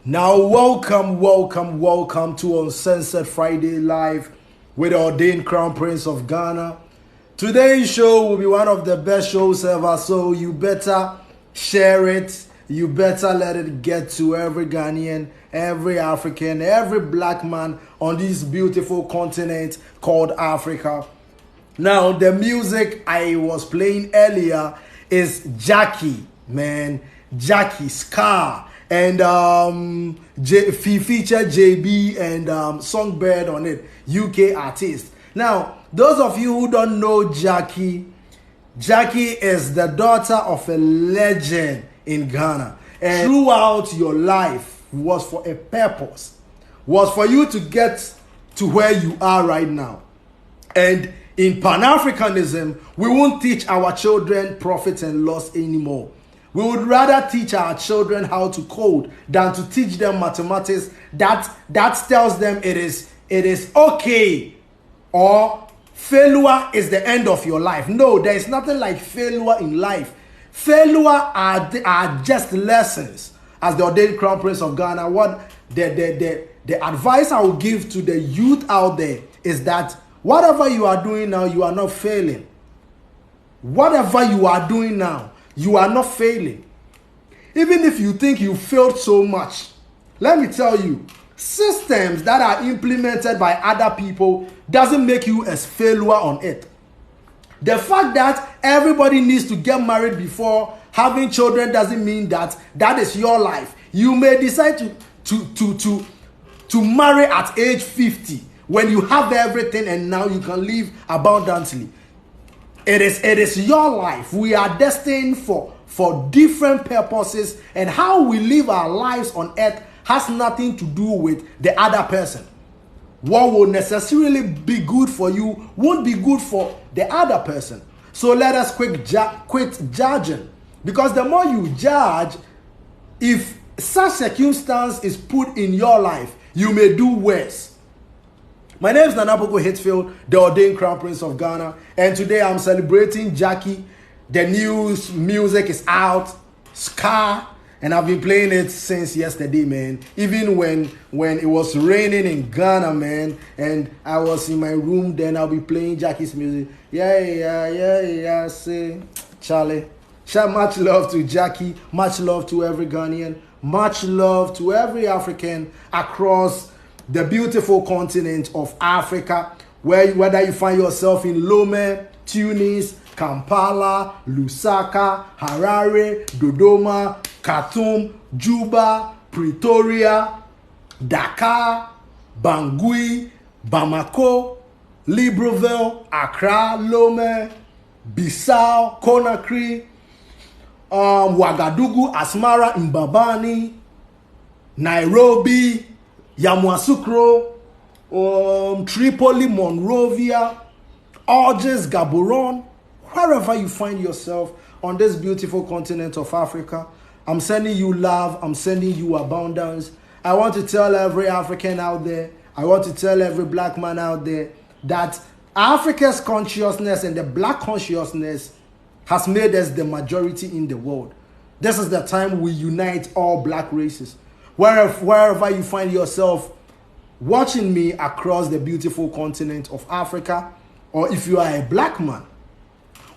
Now, welcome to Uncensored Friday live with the Ordained Crown Prince of Ghana. Today's show will be one of the best shows ever, so you better share it. You better let it get to every Ghanaian, every African, every black man on this beautiful continent called Africa. Now, the music I was playing earlier is Gyakie, man. Gyakie, Ska. And featured JB and Songbird on it, UK artist. Now, those of you who don't know Gyakie is the daughter of a legend in Ghana. And throughout your life was for a purpose, was for you to get to where you are right now. And in Pan-Africanism, we won't teach our children profit and loss anymore. We would rather teach our children how to code than to teach them mathematics that tells them it is okay or failure is the end of your life. No, there is nothing like failure in life. Failure are just lessons. As the Ordained Crown Prince of Ghana, what the advice I will give to the youth out there is that whatever you are doing now, you are not failing. Whatever you are doing now, you are not failing. Even if you think you failed so much, let me tell you, systems that are implemented by other people doesn't make you a failure on it. The fact that everybody needs to get married before having children doesn't mean that is your life. You may decide to marry at age 50 when you have everything and now you can live abundantly. It is your life. We are destined for different purposes, and how we live our lives on earth has nothing to do with the other person. What will necessarily be good for you won't be good for the other person. So let us quit judging, because the more you judge, if such circumstance is put in your life, you may do worse. My name is Poku-Hitzfield, the Ordained Crown Prince of Ghana, and today I'm celebrating Gyakie. The new music is out, Ska, and I've been playing it since yesterday, man. Even when it was raining in Ghana, man, and I was in my room, then I'll be playing Gyakie's music. Yeah, say, Charlie. Much love to Gyakie, much love to every Ghanaian, much love to every African across the beautiful continent of Africa, whether you find yourself in Lome, Tunis, Kampala, Lusaka, Harare, Dodoma, Khartoum, Juba, Pretoria, Dakar, Bangui, Bamako, Libreville, Accra, Lome, Bissau, Conakry, Ouagadougou, Asmara, Mbabane, Nairobi, Yamoussoukro, Tripoli, Monrovia, Algiers, Gaborone, wherever you find yourself on this beautiful continent of Africa, I'm sending you love, I'm sending you abundance. I want to tell every African out there, I want to tell every black man out there that Africa's consciousness and the black consciousness has made us the majority in the world. This is the time we unite all black races. Wherever you find yourself watching me across the beautiful continent of Africa, or if you are a black man,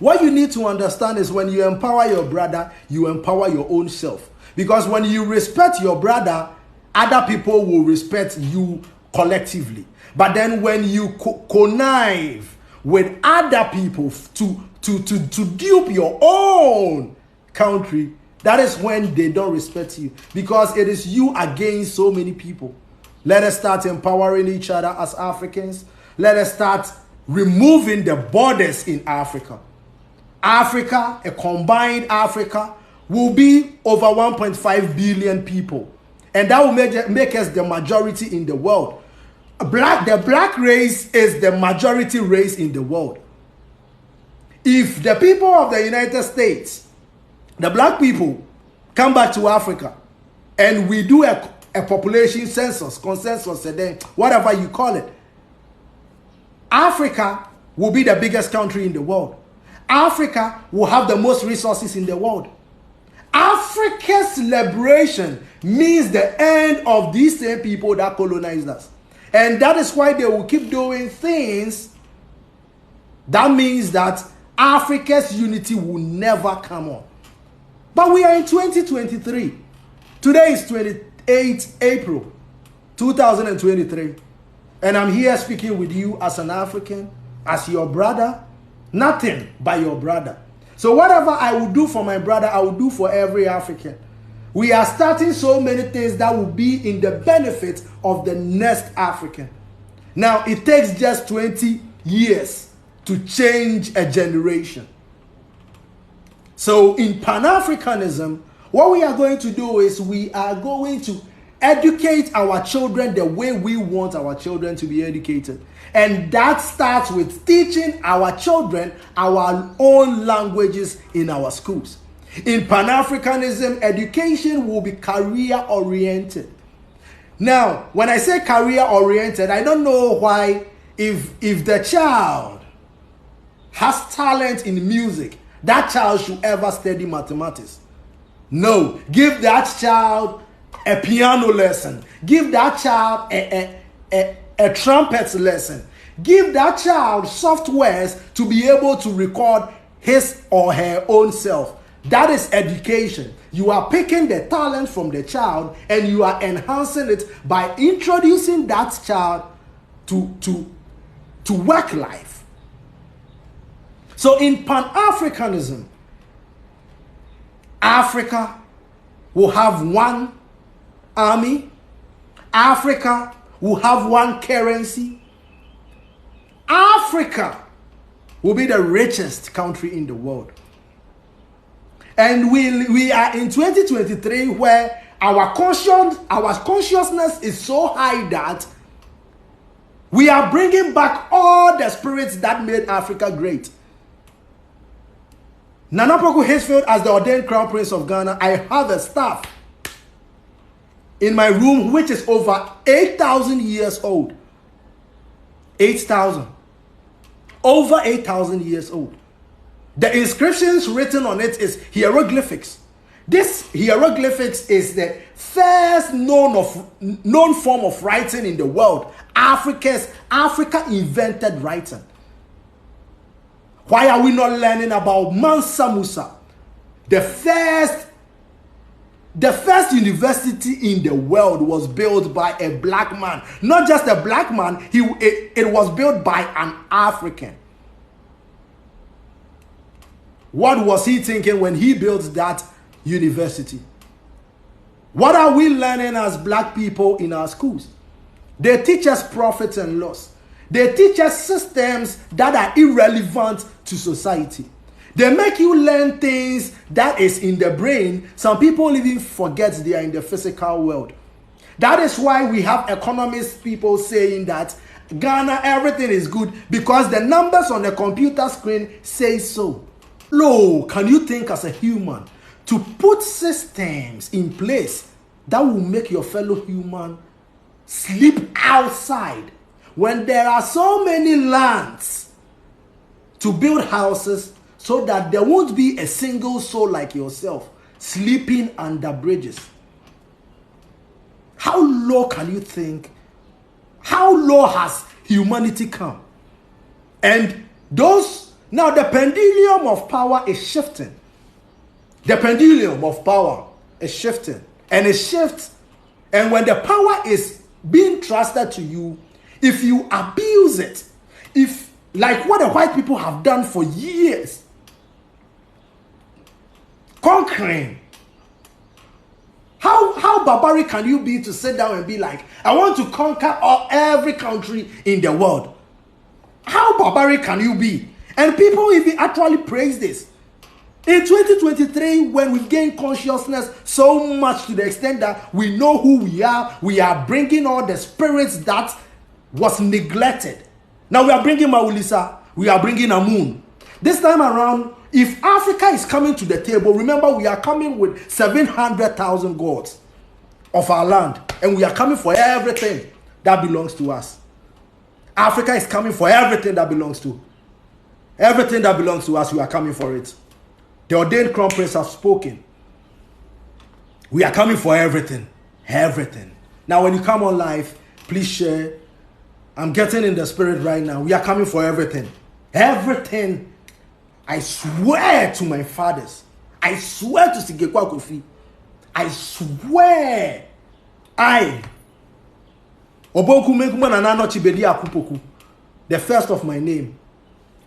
what you need to understand is when you empower your brother, you empower your own self. Because when you respect your brother, other people will respect you collectively. But then when you connive with other people to dupe your own country, that is when they don't respect you, because it is you against so many people. Let us start empowering each other as Africans. Let us start removing the borders in Africa. Africa, a combined Africa, will be over 1.5 billion people. And that will make us the majority in the world. The black race is the majority race in the world. If the people of the United States, the black people, come back to Africa and we do a population census, consensus, and then whatever you call it, Africa will be the biggest country in the world. Africa will have the most resources in the world. Africa's liberation means the end of these same people that colonized us. And that is why they will keep doing things. That means that Africa's unity will never come on. But we are in 2023. Today is 28th April 2023. And I'm here speaking with you as an African, as your brother, nothing but your brother. So whatever I will do for my brother, I will do for every African. We are starting so many things that will be in the benefit of the next African. Now, it takes just 20 years to change a generation. So in Pan-Africanism, what we are going to do is we are going to educate our children the way we want our children to be educated. And that starts with teaching our children our own languages in our schools. In Pan-Africanism, education will be career-oriented. Now, when I say career-oriented, I don't know why, if the child has talent in music, that child should ever study mathematics. No, give that child a piano lesson. Give that child a trumpet lesson. Give that child softwares to be able to record his or her own self. That is education. You are picking the talent from the child and you are enhancing it by introducing that child to work life. So in Pan-Africanism, Africa will have one army. Africa will have one currency. Africa will be the richest country in the world. And we are in 2023 where our consciousness is so high that we are bringing back all the spirits that made Africa great. Nana Poku-Hitzfield, as the ordained crown prince of Ghana, I have a staff in my room which is over 8,000 years old. 8,000. Over 8,000 years old. The inscriptions written on it is hieroglyphics. This hieroglyphics is the first known form of writing in the world. Africa invented writing. Why are we not learning about Mansa Musa? The first university in the world was built by a black man. Not just a black man, it was built by an African. What was he thinking when he built that university? What are we learning as black people in our schools? They teach us profit and loss. They teach us systems that are irrelevant to society. They make you learn things that is in the brain. Some people even forget they are in the physical world. That is why we have economist people saying that Ghana, everything is good because the numbers on the computer screen say so. Low, can you think as a human to put systems in place that will make your fellow human sleep outside when there are so many lands to build houses so that there won't be a single soul like yourself sleeping under bridges? How low can you think? How low has humanity come? And now the pendulum of power is shifting. The pendulum of power is shifting. And it shifts. And when the power is being trusted to you, if you abuse it, if like what the white people have done for years, conquering, how barbaric can you be to sit down and be like, I want to conquer every country in the world? How barbaric can you be? And people even actually praise this. In 2023, when we gain consciousness so much to the extent that we know who we are bringing all the spirits that was neglected. Now we are bringing Maulisa, we are bringing Amun. This time around, if Africa is coming to the table, remember we are coming with 700,000 gods of our land. And we are coming for everything that belongs to us. Africa is coming for everything that belongs to. Everything that belongs to us, we are coming for it. The ordained crown prince have spoken. We are coming for everything. Everything. Now, when you come on live, please share. I'm getting in the spirit right now. We are coming for everything. Everything. I swear to my fathers. I swear to Gyakie. I swear. Bediako-Poku, the first of my name.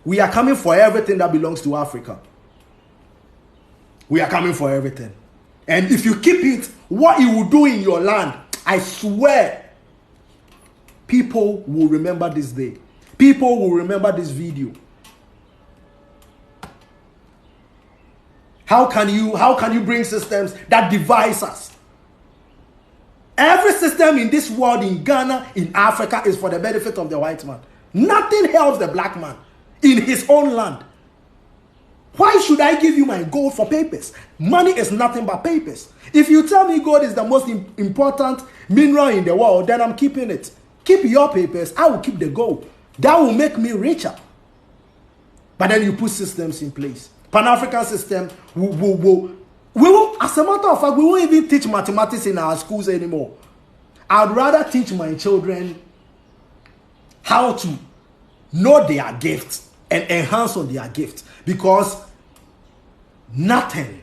We are coming for everything that belongs to Africa. We are coming for everything. And if you keep it, what it will do in your land, I swear, people will remember this day. People will remember this video. How can you bring systems that divide us? Every system in this world, in Ghana, in Africa, is for the benefit of the white man. Nothing helps the black man in his own land. Why should I give you my gold for papers? Money is nothing but papers. If you tell me gold is the most important mineral in the world, then I'm keeping it. Keep your papers, I will keep the gold. That will make me richer. But then you put systems in place. Pan-African system, we will, as a matter of fact, we won't even teach mathematics in our schools anymore. I'd rather teach my children how to know their gifts and enhance on their gifts, because nothing,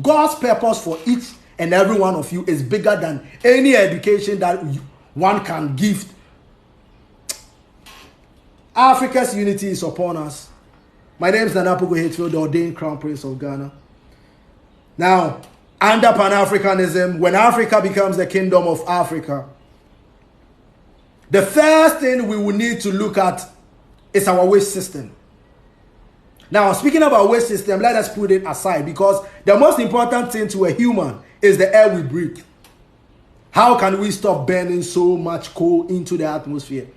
God's purpose for each and every one of you is bigger than any education that one can give. Africa's unity is upon us. My name is Poku-Hitzfield, the ordained Crown Prince of Ghana. Now, under Pan-Africanism, when Africa becomes the kingdom of Africa, the first thing we will need to look at is our waste system. Now, speaking about waste system, let us put it aside, because the most important thing to a human is the air we breathe. How can we stop burning so much coal into the atmosphere?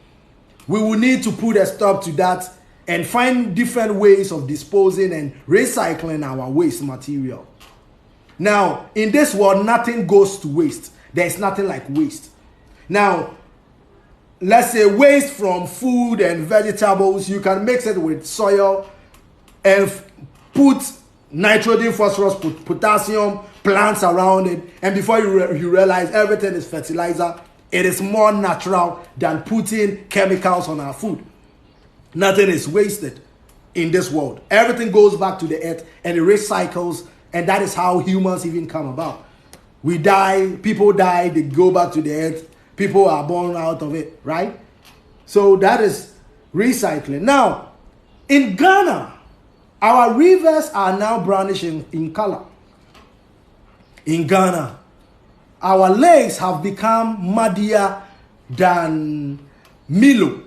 We will need to put a stop to that and find different ways of disposing and recycling our waste material. Now, in this world, nothing goes to waste. There is nothing like waste. Now, let's say waste from food and vegetables, you can mix it with soil and put nitrogen, phosphorus, potassium, plants around it. And before you realize everything is fertilizer, it is more natural than putting chemicals on our food. Nothing is wasted in this world. Everything goes back to the earth and it recycles, and that is how humans even come about. We die, people die, they go back to the earth, people are born out of it, right? So that is recycling. Now, in Ghana, our rivers are now brownish in color. In Ghana, our lakes have become muddier than Milo.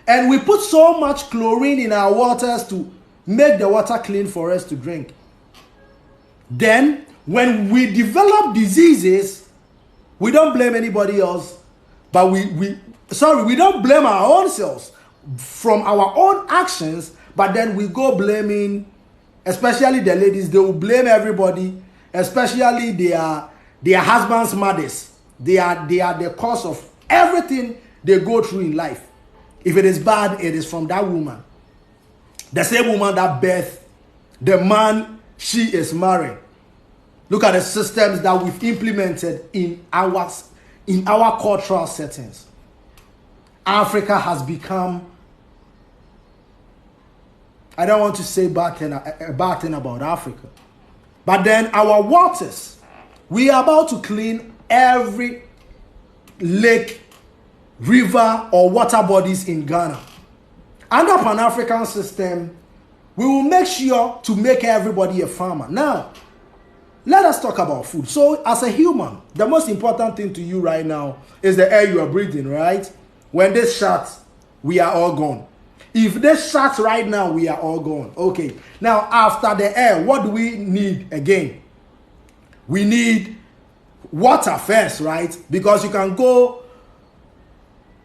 And we put so much chlorine in our waters to make the water clean for us to drink. Then, when we develop diseases, we don't blame anybody else, but we don't blame our own selves from our own actions, but then we go blaming, especially the ladies, they will blame everybody, especially their husbands' mothers. They are the cause of everything they go through in life. If it is bad, it is from that woman. The same woman that birthed the man she is marrying. Look at the systems that we've implemented in our cultural settings. Africa has become, I don't want to say bad thing about Africa, but then our waters, we are about to clean every lake, river, or water bodies in Ghana. Under Pan-African system, we will make sure to make everybody a farmer. Now, let us talk about food. So, as a human, the most important thing to you right now is the air you are breathing, right? When this shuts, we are all gone. If this shuts right now, we are all gone. Okay. Now, after the air, what do we need again? We need water first, right? Because you can go,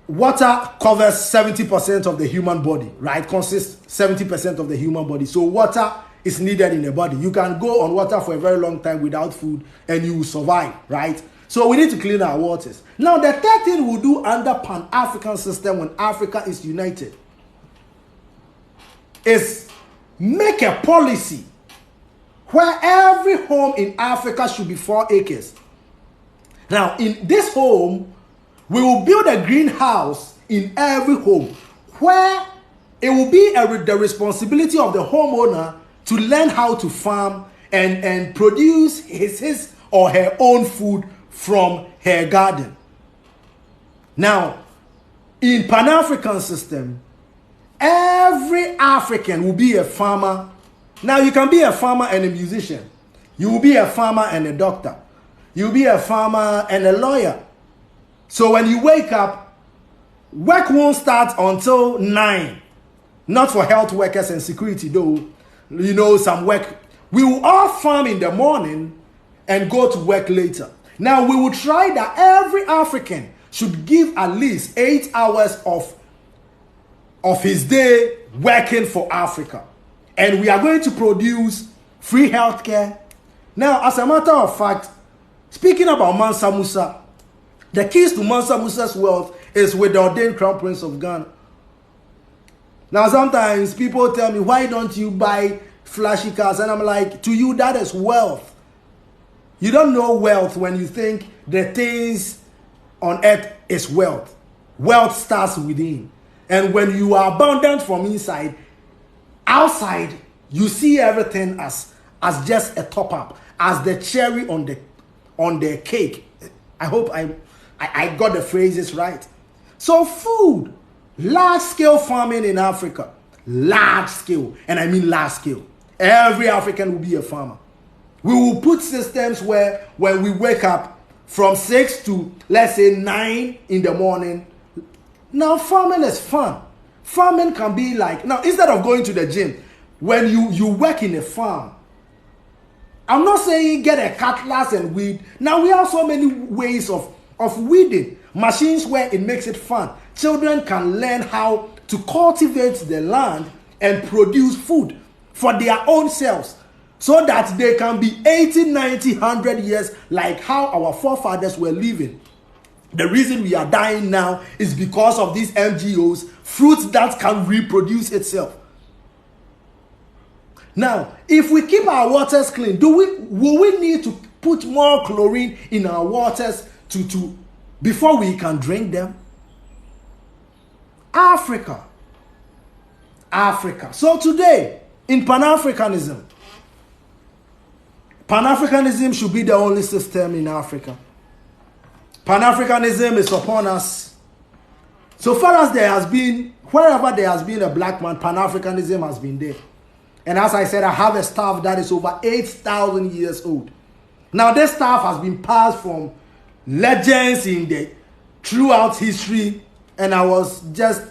water covers 70% of the human body, right? Consists 70% of the human body. So water is needed in the body. You can go on water for a very long time without food and you will survive, right? So we need to clean our waters. Now, the third thing we'll do under Pan-African system when Africa is united is make a policy where every home in Africa should be 4 acres. Now, in this home, we will build a greenhouse in every home where it will be the responsibility of the homeowner to learn how to farm and produce his or her own food from her garden. Now, in Pan-African system, every African will be a farmer. Now, you can be a farmer and a musician. You will be a farmer and a doctor. You will be a farmer and a lawyer. So when you wake up, work won't start until 9. Not for health workers and security though. You know, some work. We will all farm in the morning and go to work later. Now, we will try that every African should give at least 8 hours of his day working for Africa. And we are going to produce free healthcare. Now, as a matter of fact, speaking about Mansa Musa, the keys to Mansa Musa's wealth is with the ordained Crown Prince of Ghana. Now, sometimes people tell me, why don't you buy flashy cars? And I'm like, to you, that is wealth. You don't know wealth when you think the things on earth is wealth. Wealth starts within. And when you are abundant from inside, outside, you see everything as just a top-up, as the cherry on the cake. I hope I got the phrases right. So food, large-scale farming in Africa, large scale, and I mean large scale. Every African will be a farmer. We will put systems where when we wake up from 6 to, let's say, 9 in the morning. Now, farming is fun. Farming can be like, now, instead of going to the gym, when you work in a farm, I'm not saying get a cutlass and weed. Now, we have so many ways of weeding. Machines where it makes it fun. Children can learn how to cultivate the land and produce food for their own selves, so that they can be 80, 90, 100 years like how our forefathers were living. The reason we are dying now is because of these MGOs, fruits that can reproduce itself. Now, if we keep our waters clean, will we need to put more chlorine in our waters before we can drink them? Africa. So today, in Pan-Africanism, Pan-Africanism should be the only system in Africa. Pan-Africanism is upon us. So far as there has been, wherever there has been a black man, Pan-Africanism has been there. And as I said, I have a staff that is over 8,000 years old. Now, this staff has been passed from legends throughout history, and I was just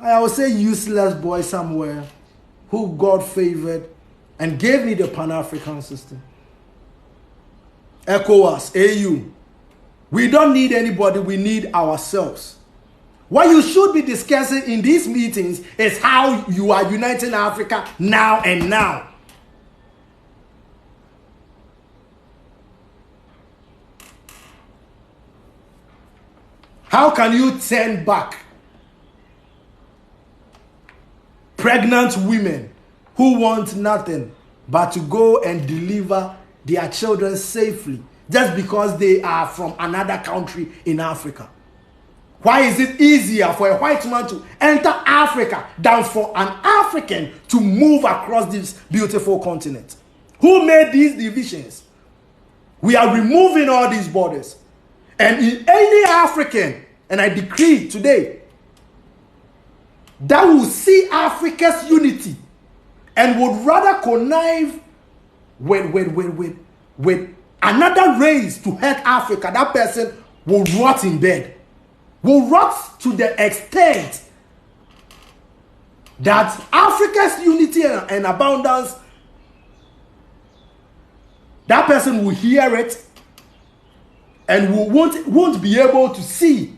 I would say useless boy somewhere who God favored and gave me the Pan-African system. ECOWAS, AU. We don't need anybody, we need ourselves. What you should be discussing in these meetings is how you are uniting Africa now and now. How can you turn back pregnant women who want nothing but to go and deliver their children safely just because they are from another country in Africa? Why is it easier for a white man to enter Africa than for an African to move across this beautiful continent? Who made these divisions? We are removing all these borders. And in any African, and I decree today, that will see Africa's unity and would rather connive with another race to hurt Africa, that person will rot in bed. Will rot to the extent that Africa's unity and abundance, that person will hear it and won't be able to see,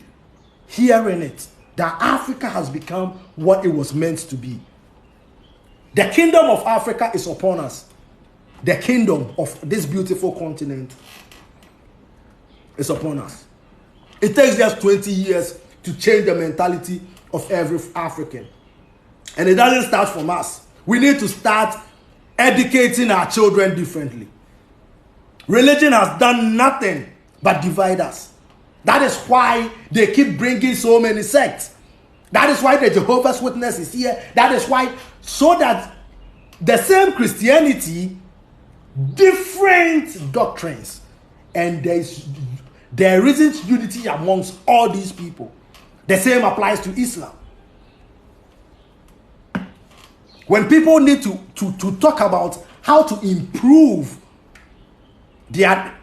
hearing it, that Africa has become what it was meant to be. The kingdom of Africa is upon us. The kingdom of this beautiful continent is upon us. It takes just 20 years to change the mentality of every African. And it doesn't start from us. We need to start educating our children differently. Religion has done nothing but divide us. That is why they keep bringing so many sects. That is why the Jehovah's Witness is here. That is why, so that the same Christianity, different doctrines, and there isn't unity amongst all these people. The same applies to Islam. When people need to talk about how to improve their...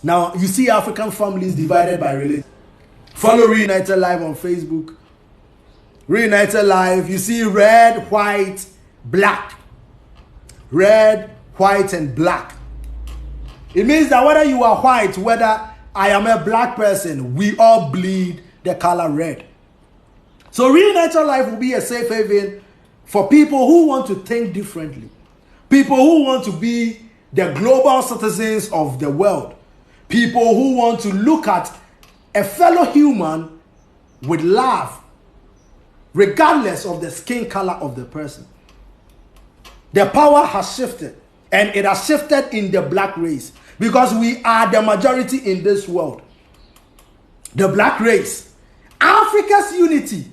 Now, you see African families divided by religion. Follow Reunited Live on Facebook. Reunited Live, you see red, white, black. Red, white, and black. It means that whether you are white, whether I am a black person, we all bleed the color red. So Reunited Live will be a safe haven for people who want to think differently. People who want to be the global citizens of the world. People who want to look at a fellow human with love, regardless of the skin color of the person. The power has shifted, and it has shifted in the black race, because we are the majority in this world. The black race. Africa's unity.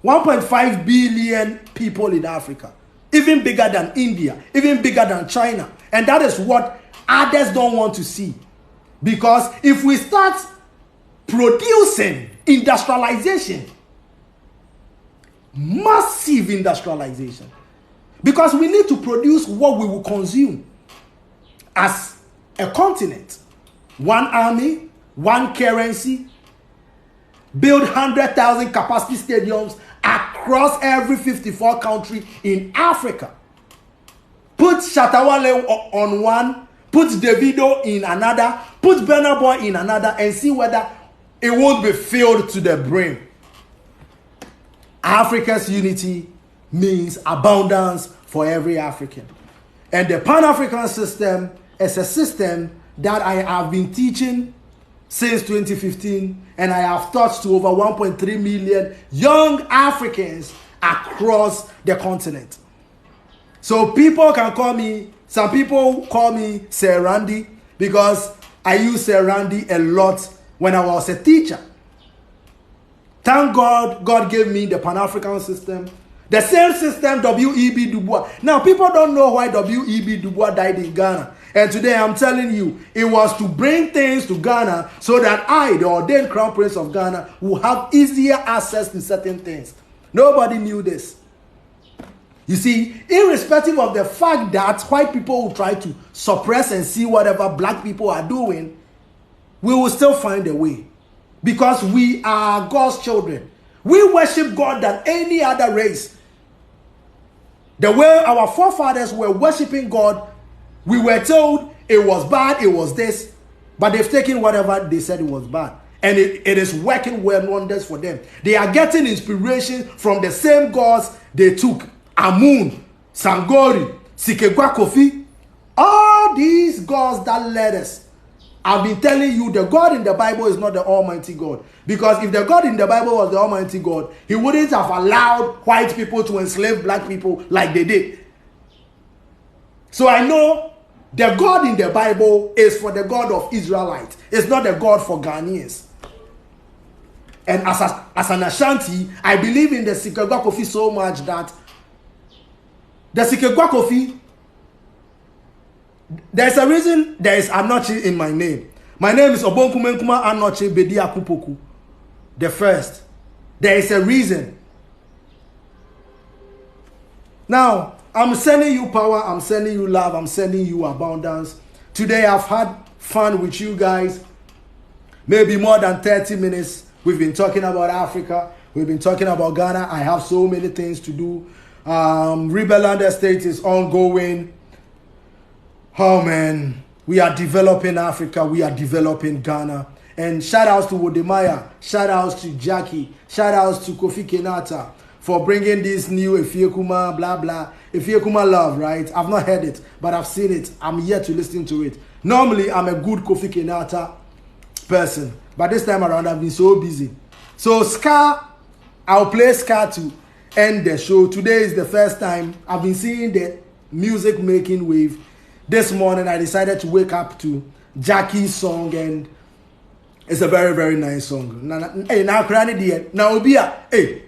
1.5 billion people in Africa. Even bigger than India. Even bigger than China. And that is what others don't want to see. Because if we start producing industrialization, massive industrialization, because we need to produce what we will consume as a continent. One army, one currency, build 100,000 capacity stadiums across every 54 country in Africa. Put Shatawale on one, put Davido in another, put Burna Boy in another, and see whether it won't be filled to the brim. Africa's unity means abundance for every African. And the Pan-African system is a system that I have been teaching since 2015, and I have taught to over 1.3 million young Africans across the continent. So people can call me, some people call me Sir Randy, because I use Sir Randy a lot when I was a teacher. Thank God, God gave me the Pan-African system. The same system W.E.B. Du Bois. Now, people don't know why W.E.B. Du Bois died in Ghana. And today I'm telling you, it was to bring things to Ghana so that I, the ordained crown prince of Ghana, will have easier access to certain things. Nobody knew this. You see, irrespective of the fact that white people will try to suppress and see whatever black people are doing, we will still find a way. Because we are God's children. We worship God than any other race. The way our forefathers were worshiping God, we were told it was bad, it was this, but they've taken whatever they said it was bad. And it is working wonders for them. They are getting inspiration from the same gods they took. Amun, Sangori, Sikegwa-Kofi, all these gods that led us. I've been telling you, the God in the Bible is not the Almighty God. Because if the God in the Bible was the Almighty God, he wouldn't have allowed white people to enslave black people like they did. So I know the God in the Bible is for the God of Israelites. It's not the God for Ghanaians. And as an Ashanti, I believe in the Sikegwa-Kofi so much that the Sikegwa-Kofi, there's a reason there is Anochi in my name. My name is Obonkumenkuma Anochi Bediako-Poku. The first. There is a reason. Now, I'm sending you power, I'm sending you love, I'm sending you abundance. Today I've had fun with you guys. Maybe more than 30 minutes. We've been talking about Africa. We've been talking about Ghana. I have so many things to do. Rebelland Estate is ongoing. Oh man, we are developing Africa. We are developing Ghana. And shout outs to Wodemaya. Shout outs to Gyakie. Shout outs to Kofi Kenata for bringing this new Efiekuma blah blah. Efiekuma love, right? I've not heard it, but I've seen it. I'm yet to listen to it. Normally, I'm a good Kofi Kenata person, but this time around, I've been so busy. So Ska, I'll play Ska too. end the show. Today is the first time I've been seeing the music making wave. This morning I decided to wake up to Gyakie's song, and it's a very, very nice song. Hey, now cranny dear. Now Obia, hey,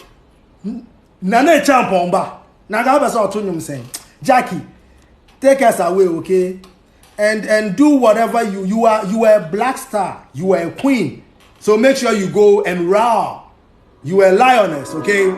Nana Champomba. Now I'm saying, Gyakie, take us away, okay? And do whatever you are a black star, you are a queen. So make sure you go and roar. You are a lioness, okay?